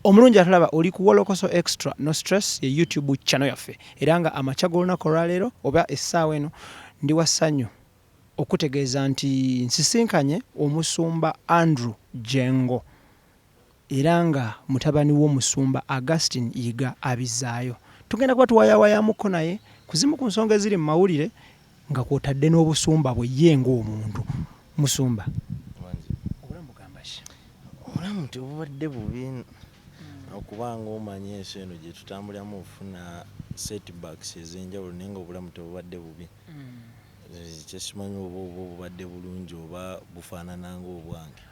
Omulungi atulaba oli ku Wolokoso Extra No Stress ye YouTube channel yaffe era nga amakya g'olunaku olwaleero oba essaawa eno ndi wa ssanyu okutegeeza nti nsisinkanye omusumba Andrew Jengo era nga mutabani w'omusumba Augustine Yiga abizzaayo. Tugenda kuba tuwayawayamukko naye kuzimu ku nsonga eziri mu mawulire nga kw'otadde n'obusumba bwe ye ng'omuntu. Musumba obulamu bugamba ki? Obulamu tebubadde bubi okubanga omanyi ensi eno gye tutambulamu ofuna setbacks ez'enjawulo naye nga obulamu tebubadde bubi. Kyesimanyi oba obubadde bulungi oba bufaanana ng'obwange.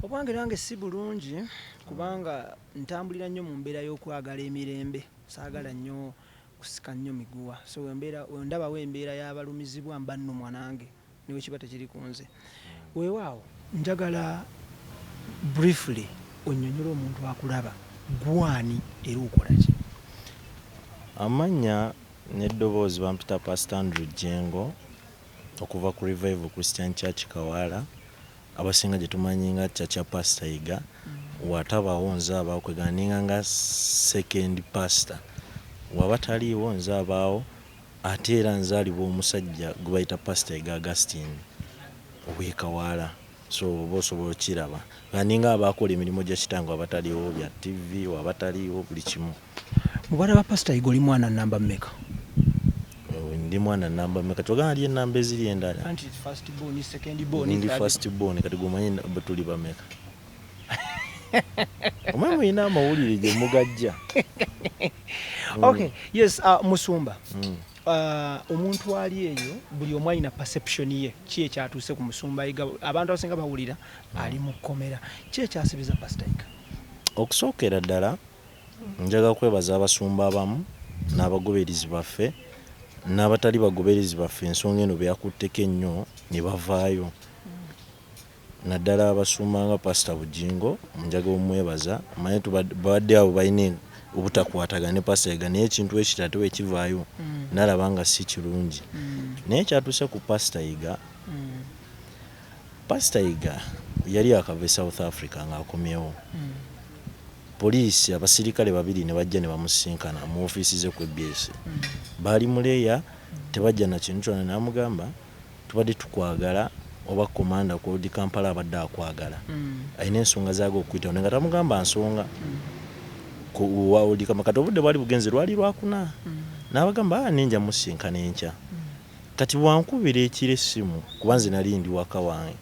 Obwange nange si bulungi kubanga ntambulira nnyo mu mbeera y'okwagala emirembe, saagala nnyo kusika nnyo miguwa, so wendabawo embeera y'abalumizibwa mba nnumwa nange niwe kiba tekiri ku nze. Weewaawo njagala briefly onnyonnyola omuntu akulaba gwani era okola ki? Amannya n'eddoboozi bampita Pastor Andrew Jengo okuva ku Revival Christian Church Kawala, abasinga gye tumanyi nga Church ya Pastor Yiga. Watabawo nze abaawo kweganinga nga second pastor, waba taliiwo nze abaawo ate era nzaalibwa omusajja gwe bayita Pastor Yiga Augustine ow'e Kawala. So oba osobola okiraba ganinga abaakola emirimu gya kitange abataliiwo bya TV wabataliiwo buli kimu. Mu bana ba Pastor Yiga oli mwana namba mmeka? Ndi mwana namba mmeka? Kyogana ali enamba eziri endala. Anti first born, second born. Ndi first born kati gumanyi tuli bameka. Omwe muyina amawulire gye mugajja. Okay, yes, Musumba. Omuntu ali eyo buli omu alina perception ye ki ekyatuuse ku Musumba Yiga. Abantu abasinga bawulira ali mu kkomera. Ki ekyasibiza Pastor Yiga? Okusookera ddala njaga kwebaza abasumba abamu n'abagoberezi baffe n'abatali bagoberezi baffe ensonga eno beyakutteko ennyo ne bavaayo. Naddala abasumba nga Pastor Bujingo njaga omwebaza, manye babadde abo balina obutakwatagana ne Pastor Yiga naye ekintu ekirala tewekivaayo nalaba nga si kirungi. Naye kyatuuse ku Pastor Yiga, Pastor Yiga yali akava South Africa ng'akomyewo. Poliisi abasirikale babiri ne bajja ne bamusinkana mu ofiisi ze ku EBS. Baali muleeya tebajja na kintu kyonna, n'amugamba tubadde tukwagala oba komanda ku Odi Kampala abadde akwagala. Alina ensonga zaaga okuyitawo nga tamugamba nsonga. Ku wa Odi Kampala kati obudde bwali bugenze lwali lwakuna. N'abagamba ninja musinkana enkya. Kati wankubira ekiro essimu kuba nze nali ndi waka wange.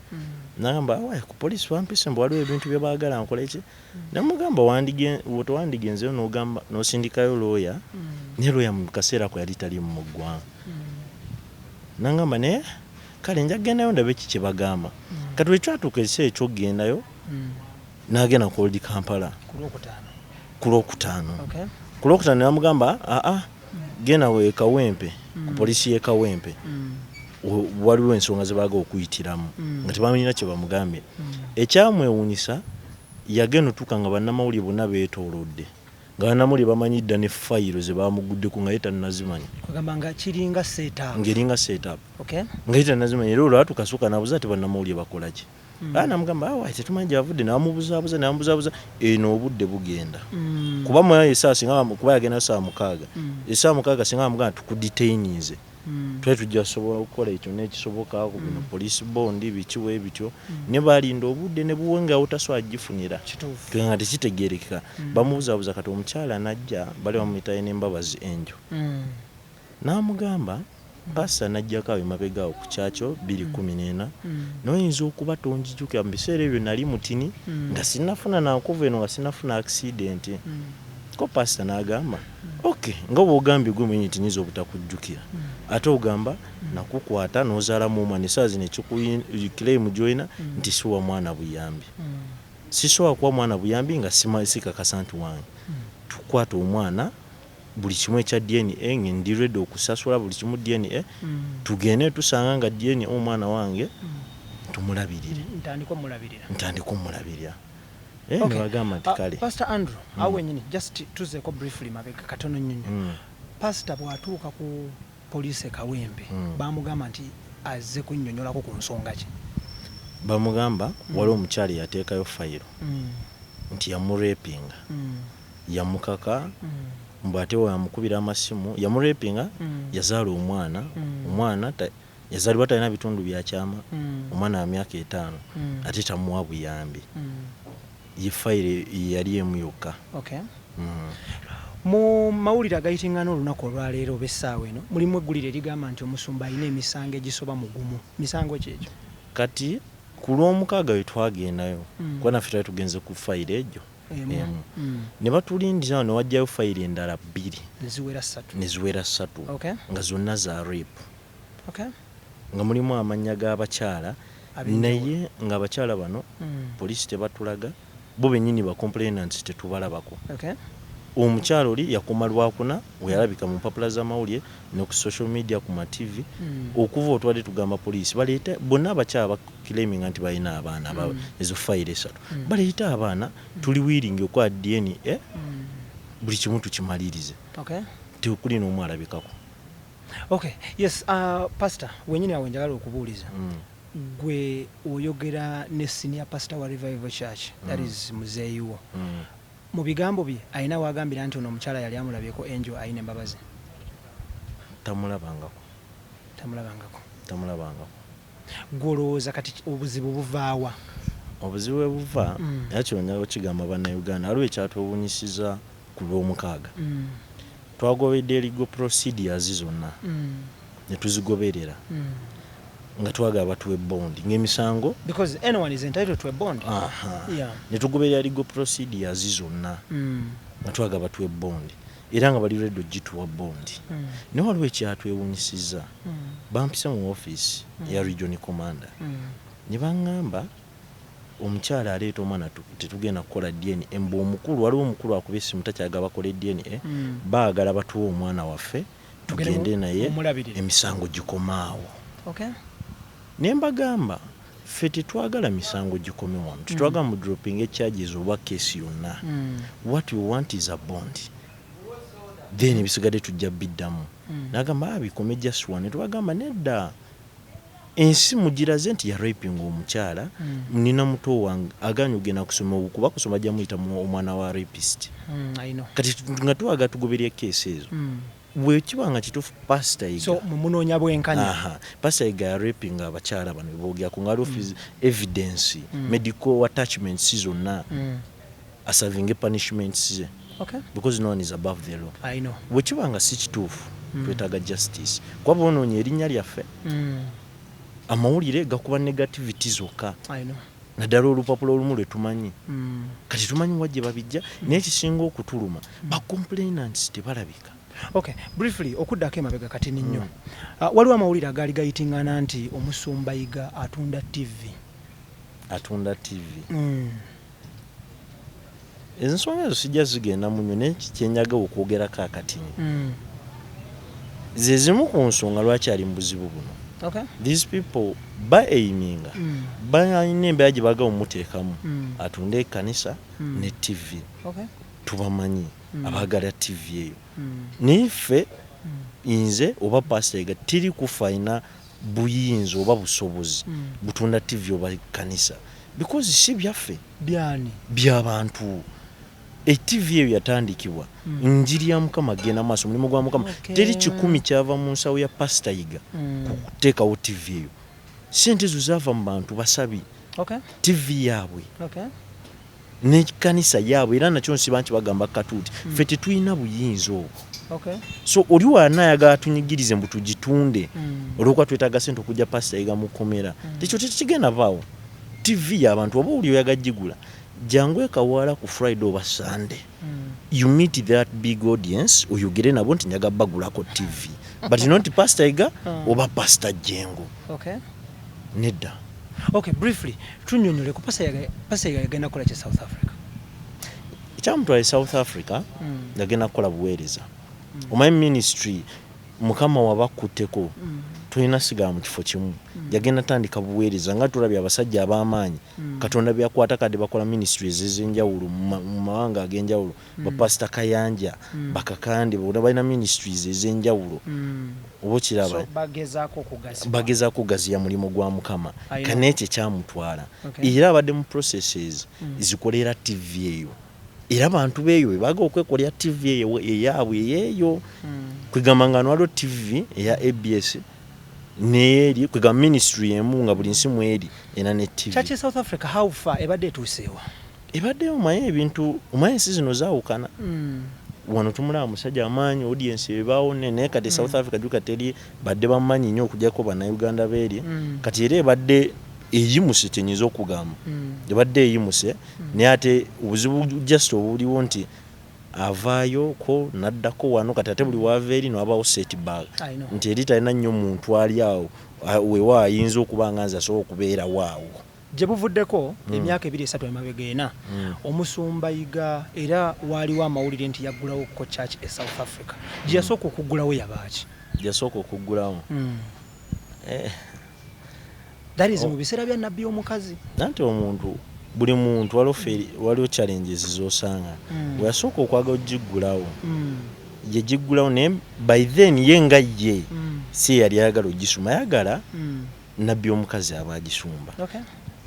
N'agamba ku poliisi bampise mbu waliwo ebintu bye baagala nkole ki? Namugamba wandigenzeyo n'ogamba n'osindikayo looya, ne looya mu kaseera ko yali tali mu ggwanga. N'agamba ne kale nja kugendayo ndabe ki kye bagamba. Kati bwe kyatuuka ekiseera eky'okgendayo n'agenda ku Odi Kampala ku Lwokutaano. Ku Lwokutaano n'amugamba genda we Kawempe ku poliisi y'e Kawempe. Waliwo ensonga ze baaga okuyitiramu nga tebamanyina kye bamugambye. Ekyamwewuunyisa yagenda otuuka nga bannamawulire bonna beetoolodde nga bannamawulire bamanyidda ne fayiro ze baamuguddeko nga ye tannazimanya. Kugamba nga kiringa setup. Ngeringa setup. Nga ye tannazimanya era olwo atukasuka n'abuuza ati bannamawulire bakola ki? Namugamba tetumanyi gy'avudde, n'amubuzaabuza eno obudde bugenda. Kuba mwayo essaawa singa kuba yagenda essaawa 6. Essaawa 6 singa bamugamba tukudetaininze. Twali tujja sobola okukola ekyo n'ekisoboka ku bino police bond bikiwe bityo ne balinda obudde ne buwenga otaswa agifunira nga tekitegeerekeka. Bamubuzaabuza kati omukyala najja bali bamuyita n'embabazi enjo. N'amugamba Pastor najjako awo emabega awo ku kyakyo 2:14 n'oyinza okuba tonjijukira mu biseera ebyo nali mutini nga sinnafuna nankuva eno nga sinnafuna accident. Ko Pastor n'agamba okay nga bw'ogambye gwe mwenye tiniza obutakujjukira ate ogamba nakukwata n'ozaalamu omwana essaawa zino ekikulayimu gy'olina nti siwa mwana buyambi. Sisobola kuwa mwana buyambi nga sikakasa nti wange. Tukwata omwana buli kimu ekya DNA ndi ready okusasula buli kimu DNA tugende tusanga nga DNA omwana wange tumulabirire. Ntandika omulabirira. Nibagamba nti kale. Pastor Andrew, awe nyini just tuzeeko briefly mabega katono nnyo. Pastor bw'atuuka ku poliisi Kawempe baamugamba nti azze kunnyonnyolako ku nsonga ki? Bamugamba waliwo omukyala yateekayo fayiro nti yamurepinga yamukaka mbu ate yamukubira amasimu yamurepinga yazaala omwana yazaalibwa talina bitundu byakyama omwana wa myaka 5 ate tamuwa buyambi ye fayire yali emu yokka. Mu mawulire agayitingana olunaku olwaleero b'essaawa eno mulimu eggulire erigamba nti omusumba alina emisango egisoba mu gumu. Misango ki egyo? Kati ku lw'omukaaga we twagendayo kuba naffe twali tugenze ku fayire egyo emu ne batulindira ne wajjayo fayire endala 2 neziwera 3 nga zonna za rape nga mulimu amannya g'abakyala naye nga abakyala bano poliisi tebatulaga bo bennyini ba complainants tetubalabako. Omukyalo oli yakoma lwakuna weyalabika mu mpapula z'amawulire ne ku social media ku ma TV okuva otwadde tugamba poliisi baleeta bonna abakyala bakilaiminga nti balina abaana ezo fayire 3 baleeta abaana tuli willing okwa DNA buli kimu tukimalirize tekuli n'omu alabikako. Yes, Pastor wenyini awe njagala okubuuliza gwe oyogera ne senior pastor wa Revival Church that is muzeeyiwo mu bigambo bye ayina wagambira nti ono omukyala yali amulabyeko Angel ayina embabazi. Tamulabangako. Golowooza kati obuzibu buvaawa? Obuzibu bwe buva yakyo njagala okigamba bannayuganda waliwo ekyatwewunyisiza ku lw'omukaaga twagobedde legal procedures zonna ne tuzigoberera nga twagala batuwe bond ng'emisango because anyone is entitled to a bond. Ne tugoberera legal procedures zonna nga twagala batuwe bond era nga bali ready ogituwa bond. Naye waliwo ekyatwewunyisiza bampisa mu office ya regional commander ne baŋŋamba omukyala aleeta omwana tetugenda kukola DNA mbu omukulu waliwo omukulu akuba essimu takyaga bakole DNA baagala batuwa omwana waffe tugende naye emisango gikomaawo. Ne mbagamba ffe tetwagala misango gikome wano tetwagala mu dropping charges oba case yonna what we want is a bond then ebisigadde tujja biddamu nagamba bikome just one tubagamba nedda ensi mugiraze nti ya raping omukyala nina muto wange aganya ogenda kusoma okuba kusoma jja muyita omwana wa rapist kati nga twaga tugoberya case ezo bwe kibanga kituufu pastor iga so mumunoonya bwenkanya pastor iga ya raping abakyala bano boogera ku ngalo evidence medical attachments zonna aserving punishments ze because no one is above the law. Bwe kibanga si kituufu twetaaga justice kwa boonoonya erinnya lyaffe amawulire gakuba negativity zokka naddala olupapula olumu lwe tumanyi kati tumanyi wajje babijja naye kisinga okutuluma ba complainants tebalabika. Briefly okuddako emabega kati nnyo waliwo amawulire agaali gayitingana nti omusumba Yiga atunda TV. Ensonga ezo sijja zigenda mu nnyo naye kyenyaga okwogerako akatini ze zimu ku nsonga lwaki ali mu buzibu buno. These people ba-aiminga balina embeera gye baagala omuteekamu atunde ekkanisa ne TV tubamanyi abaagala TV eyo naye ffe nze oba pastor Yiga tiri kufayina buyinza oba busobozi butunda TV oba ekkanisa because si byaffe by'abantu. TV eyo yatandikibwa njiri ya Mukama genda maaso mulimu gwa Mukama teri 10 kyava mu nsawo ya pastor Yiga kuteekawo TV eyo sente zo zaava mu bantu basabi TV yaabwe n'ekkanisa yaabwe era nakyo nsiba nti bagamba katuuti ffe tetulina buyinza obwo so oli wanayagala tunyigirize mbu tugitunde olwokuba twetaaga sente okujja pastor Yiga mu kkomera tekyo tekigenda vaawo. TV y'abantu oba oli oyaga gigula jangu ekawala ku Friday oba Sunday you meet that big audience oyogere nabo nti nyaga bagulako TV but not pastor Yiga oba pastor Jengo nedda. Briefly tunyonyole ku pastor Yiga yagenda kola kya South Africa ekyamutwala South Africa yagenda kukola buweereza omanyi ministry Mukama wabakutteko tulina sigala mu kifo kimu yagenda tandika buweereza nga tulabye abasajja ab'amaanyi Katonda byakwata kadde bakola ministries ez'enjawulo mu mawanga ag'enjawulo bapasita Kayanja bakakande balina ministries ez'enjawulo oba kiraba bagezaako okugaziya mulimu gwa Mukama kaneekyo kyamutwala era abadde mu processes zikolera TV eyo era abantu beeyo bebaga okwekolera TV eyaabwe eyeeyo kwegamba nga waliwo TV eya ABS neeri kwegamba ministry emu nga buli nsi mweri era ne TV. Church South Africa how far ebadde etuuseewa? Ebadde omaye ebintu omaye ensi zino zaawukana. Wano tumulaba musajja amaanyi audience ebaawo naye kati South Africa duka teri badde bamanyi nnyo okujjako bannayuganda beeri kati era ebadde eyimuse kyenyiza okugamba ebadde eyimuse naye ate obuzibu just obuliwo nti avaayo ko naddako wano kati ate buli wava eri nwabawo setback nti eri talina nnyo muntu ali awo wewa ayinza okuba nga nze asobola okubeera waawo. Gye buvuddeko emyaka 2-3 emabega ena omusumba Yiga era waliwo amawulire nti yaggulawo ko church e South Africa. Gye yasooka okuggulawo yabaaki? Yasooka okuggulawo that is mu biseera bya nabbi omukazi. Nanti omuntu buli muntu waliwo challenges z'osanga weyasooka okwagala ogiggulawo gye giggulawo naye by then ye nga ye si yali ayagala ogisuma yagala nabbi omukazi aba agisumba.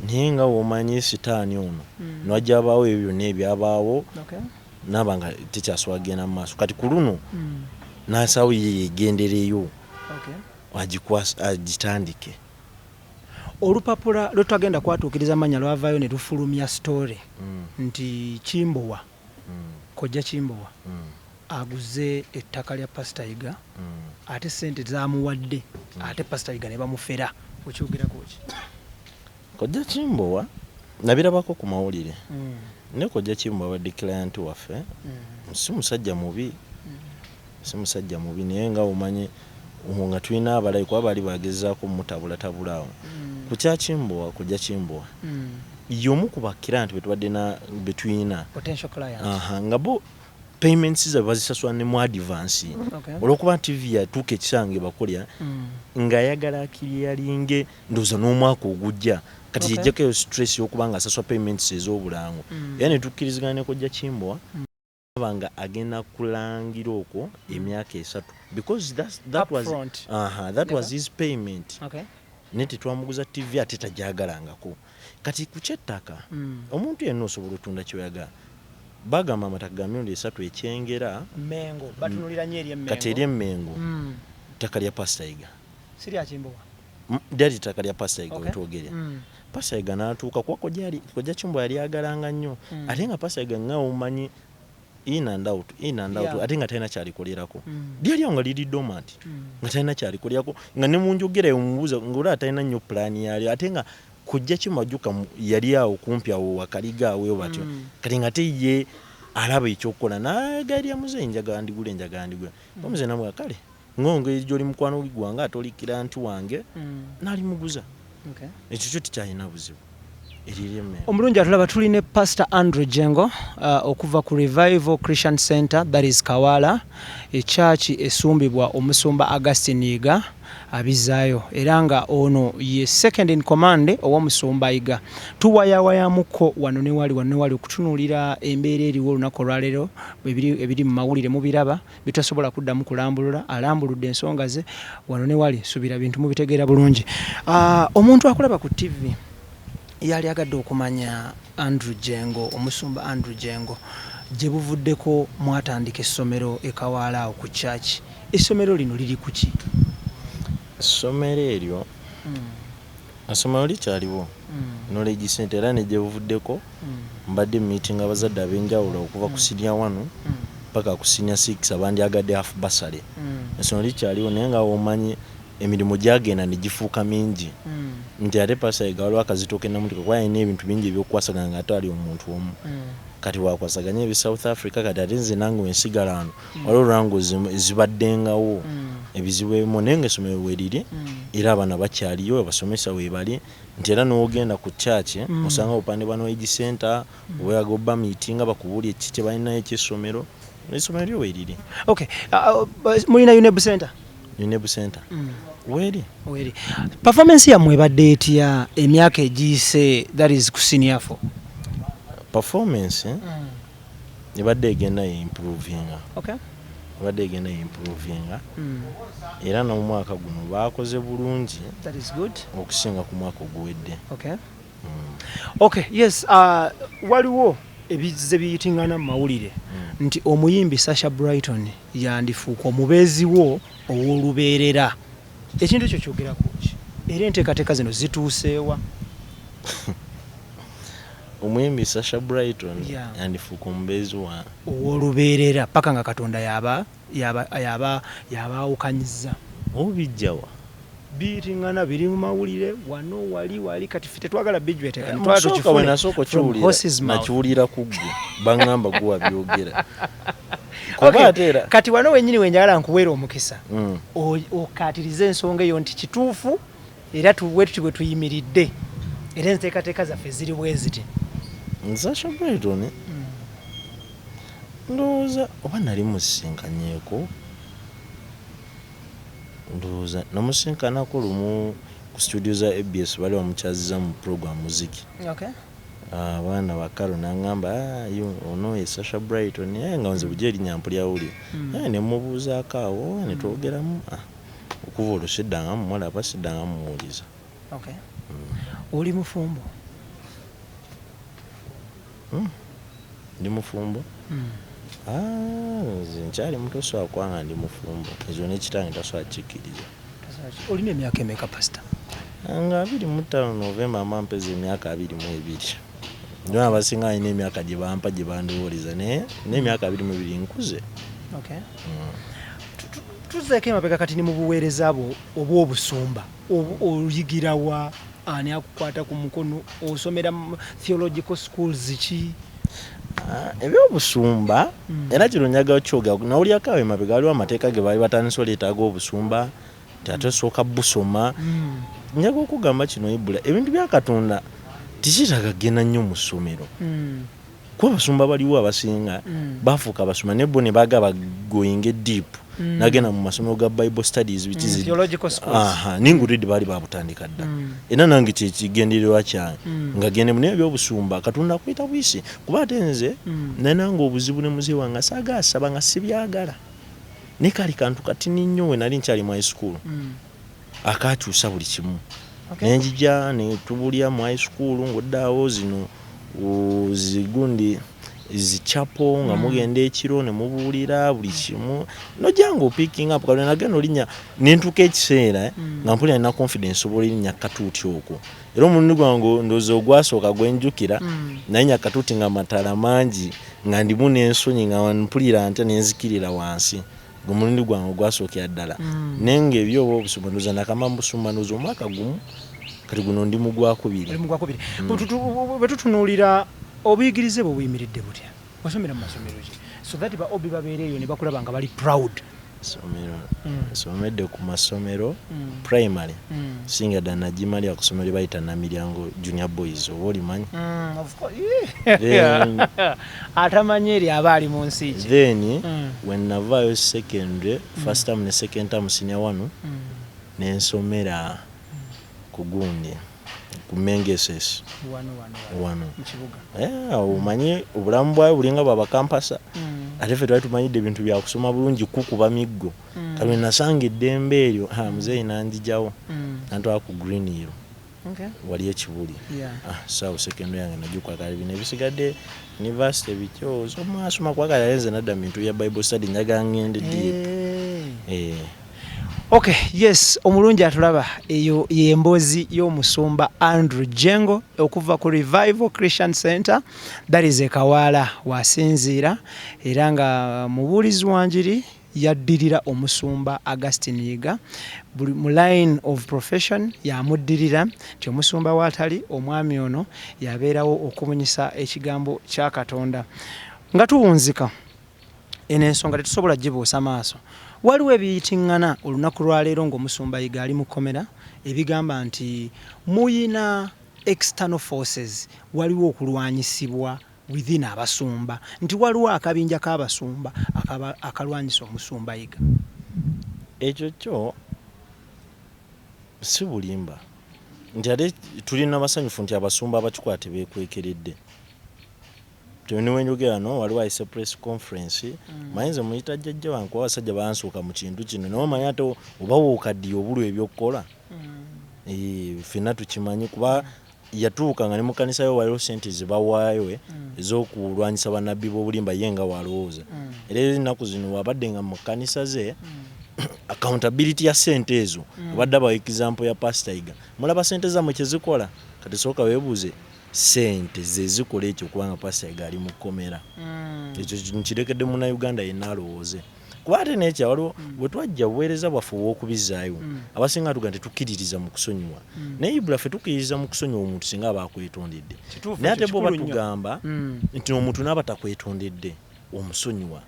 Naye nga womanyi sitaani ono nwajja abaawo ebyo byonna ebyabaawo naaba nga tekyasobola kugenda mu maaso kati ku luno n'asaawo ye yegendereyo agitandike. Olupapula lwetwagenda kwatuukiriza mannya lwavaayo ne lufulumya story nti Kimbowa kojja Kimbowa aguze ettaka lya Pastor Yiga ate sente zaamuwadde ate Pastor Yiga ne bamufera. Okyogerako ki? Kojja Kimbowa nabirabako ku mawulire ne kojja Kimbowa badde client waffe si musajja mubi naye nga omanyi nga tulina abalayi kuba bali bagezaako mutabulatabulaawo ku kya Kimbowa kojja Kimbowa y'omu ku bakirant betubadde betulina potential client nga bo payments ze bazisasula ne mu advance olwokuba TV yatuuka ekisange bakolya nga ayagala akiriyalinge ndowooza n'omwaka ogujja kati yejjako eyo stress y'okuba nga asasula payments ez'obulango era ne tukkirizigana ne kojja Kimbowa nga agenda kulangira okwo emyaka 3 because that was his payment. Ne tetwamuguza TV ate tajagalangako kati ku kyettaka omuntu yenna osobola otunda kyoyagala bagamba amataka ga mirundi 3 ekyengera Mengo batunulira nnyo eri Mengo kati eri Mengo ttaka lya Pastor Yiga siri Kimbowa lyali ttaka lya Pastor Yiga wetwogerera Pastor Yiga n'atuuka kuba kojja Kimbowa yali agalanga nnyo ate nga Pastor Yiga nga omanyi in and out ate nga talina kyalikolerako lyali nga liri dormant nga talina kyalikolerako nga ne munjogera yomubuuza ngaolaba talina nnyo pulaani yalyo ate nga kojja Kimajjuka yali awo kumpi awo wakaliga awo batyo kati nga te ye alaba ekyokukola n'agalya muze njagala ndigula omuze namwe kale ng'ongeri gy'oli mukwano gwange ate oli kiranti wange n'alimuguza ekyo kyo tekyalina buzibu. Omulungi atulaba tuli ne Pastor Andrew Jengo okuva ku Revival Christian Center that is Kawala church esumbibwa omusumba Augustine Yiga abizaayo era nga ono ye second in command owomusumba Yiga. Tuwayawayamuko wano ne wali okutunulira embeera eriwo olunaku olwaleero ebiri mu mawulire mubiraba bitasobola kuddamu kulambulula alambuludde ensonga ze wano ne wali subira bintu mubitegeera bulungi. Omuntu akulaba ku TV yali agadde okumanya Andrew Jengo omusumba Andrew Jengo gye buvuddeko mwatandika essomero ekawala awo ku church. Essomero lino liri ku ki? Essomero eryo essomero likyaliwo knowledge center era ne gye buvuddeko mbadde meeting abazadde ab'enjawulo okuva ku senior 1 paka ku senior 6 abandi agadde half bursary. Essomero likyaliwo naye nga omanyi emirimu gyagenda ne gifuuka mingi nti ate Pastor Yiga waliwo akazitooke namutiko kuba alina ebintu bingi ebyokukwasagana nga ate ali omuntu omu kati wakwasaganya ebi South Africa kati ate nze nange wensigala ano waliwo olwango zibaddengawo ebizibu ebimu naye nga essomero weriri era abaana bakyaliyo abasomesa webali nti era n'ogenda ku church osanga obupande bwa knowledge center obayaga obba meeting bakubuulya eki kye balinayo ekyessomero essomero lyo weriri. Okay, mulina UNEB center? UNEB center weri performance yammwe ebadde etya emyaka egiyise that is ku senior 4? Performance ebadde egenda improvinga era n'omwaka guno bakoze bulungi okusinga ku mwaka oguwedde. Okay, yes, waliwo ebize biyitingana mu mawulire nti omuyimbi Sasha Brighton yandifuuka omubeezi wo ow'olubeerera. Ekintu ekyo kyogerako ki? Era enteekateeka zino zituuseewa? Omuyimbi Sasha Brighton yandifuuka omubeezi wa ow'olubeerera paka nga Katonda yabaawukanyiza. Obijjawa biyitingana biri mu mawulire wano wali kati ffe tetwagala bijweteeka nasooka nakiwulira ku ggwe baŋŋamba gwe wabyogera. Kati wano wennyini wenjagala nkuweera omukisa okaatirize ensonga eyo nti kituufu era tuti bwe tuyimiridde era enteekateeka zaffe ziri bwe ziti. Sasha Brighton ndowooza oba nali musisinkanyeeko, ndowooza namusinkanako lumu ku studio za ABS bali bamukyaziza mu program muziki. Abaana bakalo naŋŋamba ono ye Sasha Brighton nga nze bujja erinnya mpulyawulira ne mubuuzaako awo ne twogeramu okuva olwo siddanga mumulaba siddanga mumuwuliza. Oli mufumbo? Ndi mufumbo? Nze nkyali muto so akwanga ndi mufumbo. Ezo n'ekitange tasobola kikkiriza. Olina emyaka emeka pasita? Nga 25 Novemba amampeza emyaka 22. Ndio abasinga alina emyaka gye bampa gye bandiwuliza naye n'emyaka 22 nkuze. Tuzeeko emabega kati ni mu buweereza bwo obw'obusumba oyigirawa? Ani akukwata ku mukono? Osomera theological schools ki? Ebyobusumba era kino njaga kyoga nawulyako awo emabega waliwo amateeka ge baali batandise oleetaaga obusumba tatosooka busoma. Njaga okugamba kino Ibula ebintu bya Katonda tikitaaga genda nnyo mu ssomero. Kuba abasumba baliwo abasinga bafuuka abasoma ne bo ne baagaba going deep nagenda mu masomero ga Bible studies which is theological schools. Ningulidde baali babutandika dda. Era nange kyekigendererwa kyange nga gende mu ebyobusumba Katonda akuyita bwisi kuba ate nze nananga obuzibu ne muzee wange saagaasaba nga sibyagala. Ne kali kantu katini nnyo we nali nkyali mu high school akaakyusa buli kimu. Nenjija ne tubulya mu high school ng'oddaawo zino zigundi zichapo nga mugenda ekiro ne mubuulira buli kimu nojja ng'opicking up kalina nagenda olinnya nentuuka ekiseera nga mpulira nina confidence oba olinnya katuuti okwo. Era omulundi gwange ndowooza ogwasooka gwenjukira nalinnya katuuti nga matala mangi nga ndimu n'ensonyi nga mpulira nte nenzikirira wansi. Omulundi gwange ogwasookera ddala naye ng'ebyo oba obusumba ndowooza nakama mbusumba ndowooza omwaka gumu kati guno ndi mu gwakubiri. Bwe tutunuulira obuyigirize bwe buyimiridde butya? Wasomera mu masomero ki so that ba obi babeereeyo ne bakulaba nga bali proud? Somedde ku masomero primary singa ddala nagimali akusomero bayita Namiryango Junior Boys oba olimanyi? Atamanyi eri aba ali mu nsi ki? Then when navaayo secondary first term ne second term senior wano nensomera ku gundi ku Mengeses wano mukibuga. Omanyi obulamu bwayo bulinga bwaba kampasa ate ffe twali tumanyidde ebintu bya kusoma bulungi kukuba miggo kali nasanga eddembe eryo muzeeyi nandijawo nantwala ku Green Hill wali ekibuli sawa secondary yange najuka kali bino ebisigadde university bikyo somwasoma kwagala yenze nadda mu bintu bya Bible study njaga ngende deep. Okay, yes, omulungi atulaba eyo y'emboozi y'omusumba Andrew Jengo okuva ku Revival Christian Center that is Kawaala wasinziira era nga mubuulizi wanjiri yaddirira omusumba Augustine Yiga mu line of profession yamuddirira nti omusumba waatali omwami ono yabeerawo okumunyisa ekigambo kya Katonda nga tuwunzika eno ensonga tetusobola gibuusa maaso. Waliwo ebiyitingana olunaku lwaleero ng'omusumba Yiga ali mu kkomera ebigamba nti muyina external forces, waliwo okulwanyisibwa within abasumba, nti waliwo akabinja k'abasumba akalwanyisa omusumba Yiga. Ekyo kyo si bulimba nti ate tulina basanyufu nti abasumba abakikuba tebekwekeredde. Tuniwe njogera no waliwo ayise press conference mayinza muyita jjajja wange kuba abasajja bansooka mu kintu kino naye omanyi ate oba wookaddiye obulwa ebyokukola ffenna tukimanyi kuba yatuuka nga ne mu kanisa yo waliwo sente zibawaayo ez'okulwanyisa bannabbi b'obulimba ye nga walowooza era ennaku zino wabadde nga mu kanisa ze accountability ya sente ezo abadde aba example ya Pastor Iga mulaba sente zammwe kyezikola kati sooka weebuuze sente ze zikola ekyo kubanga Pastor Iga ali mu kkomera ekyo nkirekedde Munnayuganda yenna alowooze kuba ate n'ekya waliwo bwe twajja buweereza bwaffe obw'okubizaayo abasinga tuga tetukkiririza mu kusonyiwa naye Ibula ffe tukkiririza mu kusonyiwa omuntu singa aba akwetondedde naye ate bo batugamba nti omuntu n'aba takwetondedde omusonyiwa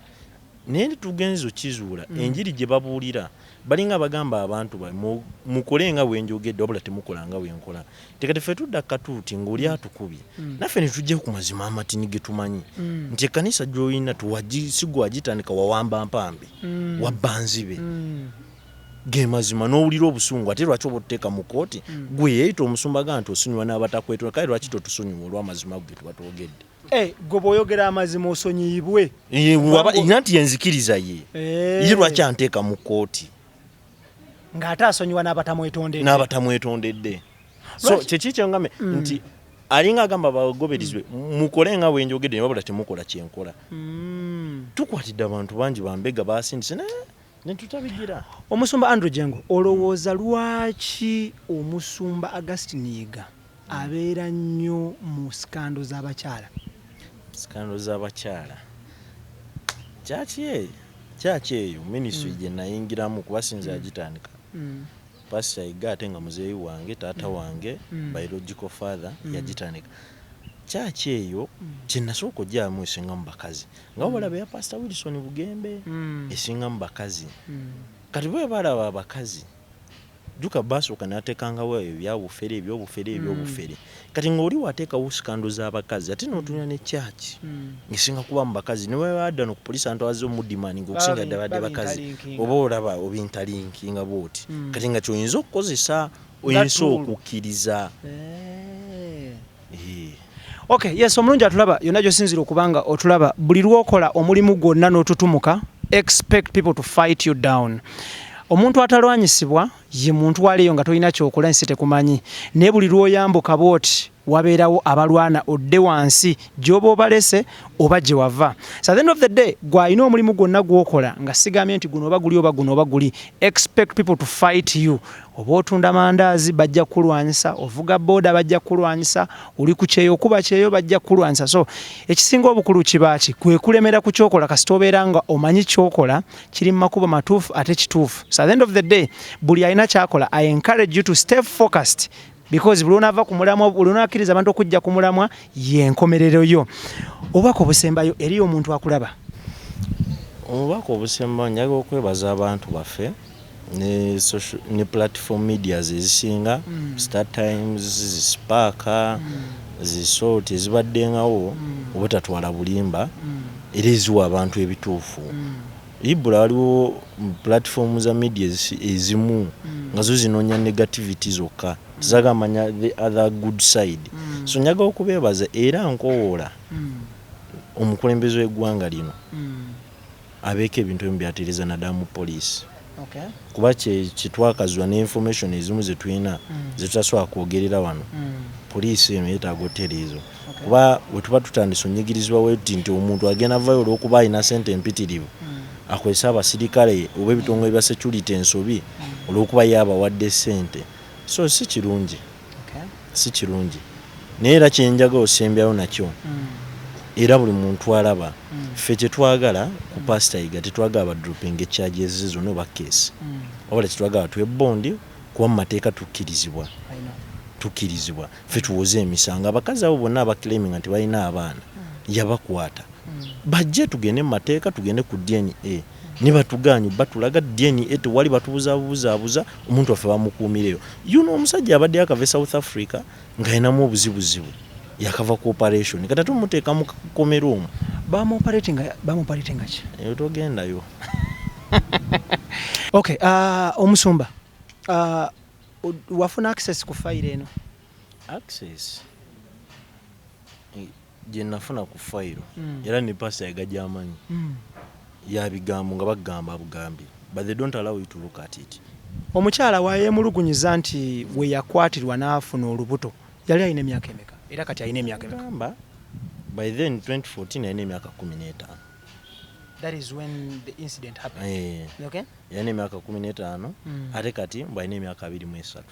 naye tugenze okkizuula enjiri gye babuulira balinga bagamba abantu mukole nga bwe njogedde wabula temukola nga bwe nkola tekati ffe tudda katuuti ng'oli atukubye naffe ne tujja ku mazima amatini ge tumanyi nti ekkanisa gy'olina sigwa wagitandika wawamba mpambe wabba nzibe ge mazima n'owulira obusungu ate lwaki oba otuteeka mu kooti gwe yeeyita omusumba ga nti osonyiwa n'abatakwetonda kale lwaki totusonyiwa olw'amazima ge tuba twogedde gwe bw'oyogera amazima osonyiibwe nti yenzikiriza ye lwaki anteeka mu kooti ng'ate asonyiwa n'abatamwetondedde so kyeki kyengame nti alinga agamba bagoberizwe mukole nga bwe njogedde ne babula temukola kyenkola tukwatidde abantu bangi bambega basindise ne tutabigira. Omusumba Andrew Jengo olowooza lwaki omusumba Augustine Yiga abeera nnyo mu skando z'abakyala? Skando z'abakyala kyaki eyo ministry gye nayingiramu kuba sinza agitandika Pastor Iga ate nga muzeeyi wange taata wange biological father yagitandika kyaki eyo kyenasooka ojjaamu esinga mu bakazi nga balaba ya Pastor Wilson Bugembe esinga mu bakazi kati bwe balaba abakazi juka basooka n'ateekangawo ebyobufere kati ng'oli wateekawo skando z'abakazi ate n'otunya ne kyaki ngisinga kuba mu bakazi ne bwe badda no ku poliisi antawaze omudimani ng'okusinga ddala badde bakazi oba olaba obintalinkinga bw'oti kati nga kyoyinza okukozesa oyinza okukkiriza. Okay, yes, omulungi atulaba yonna gy'osinzira okubanga otulaba buli lw'okola omulimu gwonna n'otutumuka expect people to fight you down. Omuntu atalwanyisibwa ye muntu waliyo nga tolina kyokola nsi tekumanyi naye buli lw'oyambuka bw'oti wabeerawo abalwana odde wansi gy'oba obalese oba gye wava. So at the end of the day gw'alina omulimu gwonna gw'okola nga sigambye nti guno oba guli oba guno oba guli expect people to fight you. Oba otunda mandaazi bajja kulwanyisa, ovuga boda bajja kulwanyisa, oli ku kyeyo okuba kyeyo bajja kulwanyisa. So ekisinga obukulu kibaaki kwe kulemera ku kyokola kasita obeera nga omanyi kyokola kiri mu makubo matuufu ate kituufu. So at the end of the day buli alina kyakola I encourage you to stay focused because buli onava ku mulamwa buli onakkiriza abantu okujja ku mulamwa y'enkomerero yo. Obubaka obusembayo eri omuntu akulaba? Obubaka obusembayo njaga okwebaza abantu baffe ne platform media ezisinga Star Times, Spark, Zisort ezibaddengawo obutatwala bulimba era eziwa abantu ebituufu. Ibula waliwo platform za media ezimu nga zo zinoonya negativity zokka zagamanya the other good side. So njaga okubeebaza era nkowoola omukulembeze w'eggwanga lino abeeko ebintu ebimu byatiriza naddala mu poliisi. Kuba kitwakazwa ne information ezimu zetulina zetutasobola kwogerera wano poliisi eno yeetaaga otereezo kuba bwe tuba tutandise onyigirizibwa weeti nti omuntu agenda vayo olw'okuba alina sente empitirivu akozesa abasirikale oba ebitongole bya security ensobi olw'okuba ye abawadde sente. So si kirungi naye era kyenjaga osembyayo nakyo era buli muntu alaba ffe kyetwagala ku Pastor Iga tetwagala badroping charges zonna oba case wabula kyetwagala twebondi kuba mu mateeka tukkirizibwa ffe tuwoze emisango abakazi abo bonna abaclaiming nti balina abaana yabakwata bajje tugende mu mateeka tugende ku DNA ne batugaanyi batulaga DNA tewali batubuzaabuza omuntu waffe bamukuumireyo. Omusajja abadde akava South Africa ng'alinamu obuzibuzibu yakava ku operation kati tumuteeka mu kkomero omwo bamuoperatinga ki togendayo. Okay, omusumba wafuna access ku file eno? Access gye nafuna ku file era ne Pastor Iga gy'amanyi yabigambo nga bagamba bugambi but they don't allow you to look at it. Omukyala wayeemulugunyiza nti we yakwatirwa n'afuna olubuto yali alina emyaka emeka era kati alina emyaka emeka? Gamba by then 2014 alina emyaka 15. That is when the incident happened. Okay? Yalina emyaka 15 ate kati alina emyaka 23.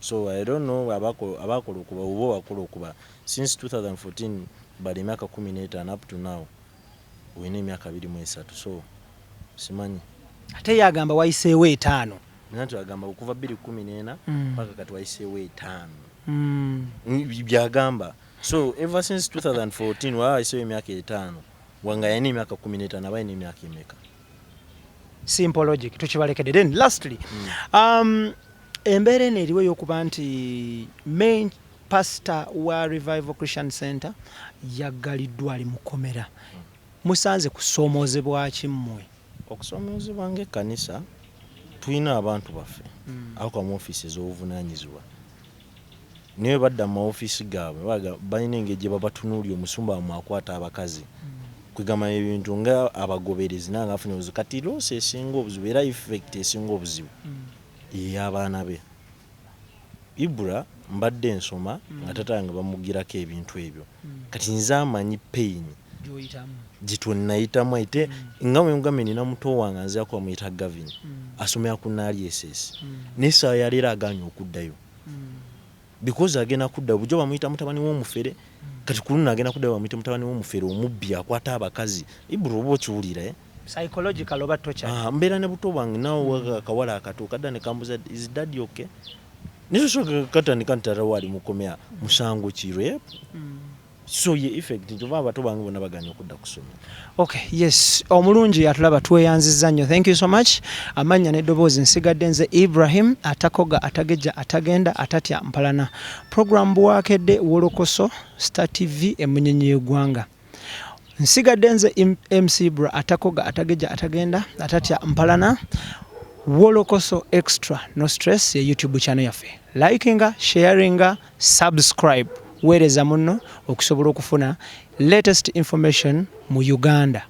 So I don't know abakola okuba obo bakola okuba since 2014 bali emyaka 15 up to now wine emyaka 23. So simanyi ate yagamba wayiseewo 5 nanti agamba okuva 2014 mpaka kati wayiseewo 5 byagamba. So ever since 2014 wayiseewo emyaka 5 wanga yalina emyaka 15 abayina emyaka emeka? Simple logic tukibalekedde. Then lastly embeera eno eriwo y'okuba nti main pastor wa Revival Christian Center yaggaliddwa ali mu kkomera. Musanze kusoomoozebwa ki mmwe? Okusoomoozebwa ng'ekkanisa tulina abantu baffe akola mu ofiisi ez'obuvunaanyizibwa niwe badda mu ofiisi gaabwe balina engeri gye babatunuulira omusumba wamwe akwata abakazi kwegamba ebintu nga abagoberezi nange afunye obuzibu kati loosi esinga obuzibu era effect esinga obuzibu ey'abaana be. Ibra mbadde ensoma nga tatange bamugirako ebintu ebyo kati nze amanyi pain gye twennayitamu ate nga mwemugambe nina muto wange nzirako bamuyita Gavin asomera ku Naali SS n'essaawa yaleero aganye okuddayo because agenda kudda bujo bamuyita mutabani w'omufere kati ku luno agenda kudda bamuyita mutabani w'omufere omubbi akwata abakazi. Ibra oba okiwulira psychological oba tocha mbeera ne buto bwange naawe akawala akato kadda ne kambuza is daddy okay nisosoka katandika ntara wali mukomea musango kirwe so ye effect ntuva abato bange bonna baganya okudda kusoma. Okay, yes, omulungi yatulaba tweyanzizza nnyo. Thank you so much. Amanya n'eddoboozi nsigadde nze Ibrahim atakoga atageja atagenda atatya mpalana. Program bwakedde Wolokoso Star TV emunyenye y'eggwanga. Nsigadde nze MC Bra atakoga atageja atagenda atatya mpalana. Wolokoso Extra No Stress ya YouTube channel yaffe. Likinga, sharinga, subscribe. Weereza munno okusobola okufuna latest information mu Uganda.